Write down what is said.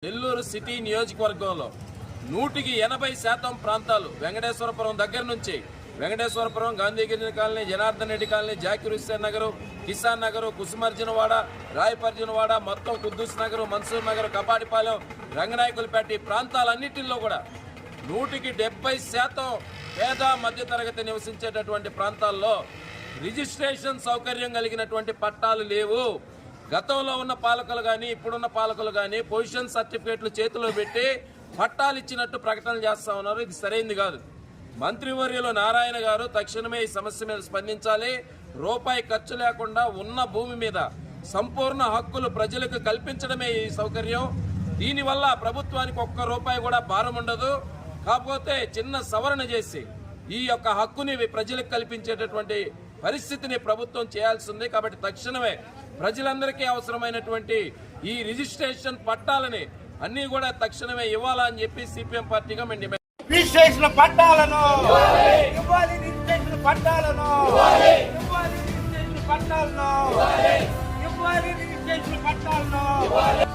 Nellore city నియోజకవర్గంలో 180% ప్రాంతాలు వెంకటేశ్వరపురం దగ్గర నుంచి వెంకటేశ్వరపురం, గాంధీగిరి కాలనీ, జనార్దన్ రెడ్డి కాలనీ, జాకిర్ హుస్సేన్ నగర్, కిసాన్ నగర్, కుసుమర్జునవాడ, రాయపర్జునవాడ, మొత్తం కుద్దూస్ నగర్, మన్సూర్ నగర్, కపాడిపాలెం, రంగనాయకులపేట ఈ ప్రాంతాలన్నింటిలో కూడా 170% పేద మధ్యతరగతి నివసించేటటువంటి ప్రాంతాల్లో రిజిస్ట్రేషన్ సౌకర్యం కలిగినటువంటి పట్టాలు లేవు. గతంలో ఉన్న పాలకులు కానీ ఇప్పుడున్న పాలకులు కానీ పొజిషన్ సర్టిఫికేట్లు చేతిలో పెట్టి పట్టాలు ఇచ్చినట్టు ప్రకటనలు చేస్తా ఉన్నారు. ఇది సరైంది కాదు. మంత్రివర్యులు నారాయణ గారు తక్షణమే ఈ సమస్య మీద స్పందించాలి. రూపాయి ఖర్చు లేకుండా ఉన్న భూమి మీద సంపూర్ణ హక్కులు ప్రజలకు కల్పించడమే ఈ సౌకర్యం. దీనివల్ల ప్రభుత్వానికి ఒక్క రూపాయి కూడా భారం ఉండదు. కాకపోతే చిన్న సవరణ చేసి ఈ యొక్క హక్కుని ప్రజలకు కల్పించేటటువంటి పరిస్థితిని ప్రభుత్వం చేయాల్సి ఉంది. కాబట్టి తక్షణమే ప్రజలందరికీ అవసరమైనటువంటి ఈ రిజిస్ట్రేషన్ పట్టాలని అన్ని కూడా తక్షణమే ఇవ్వాలని చెప్పి సిపిఎం పార్టీగా మేము డిమాండ్ రిజిస్ట్రేషన్ పట్టాలను ఇవ్వాలి, రిజిస్ట్రేషన్ పట్టాలను ఇవ్వాలి, రిజిస్ట్రేషన్ పట్టాలను ఇవ్వాలి, రిజిస్ట్రేషన్ పట్టాలను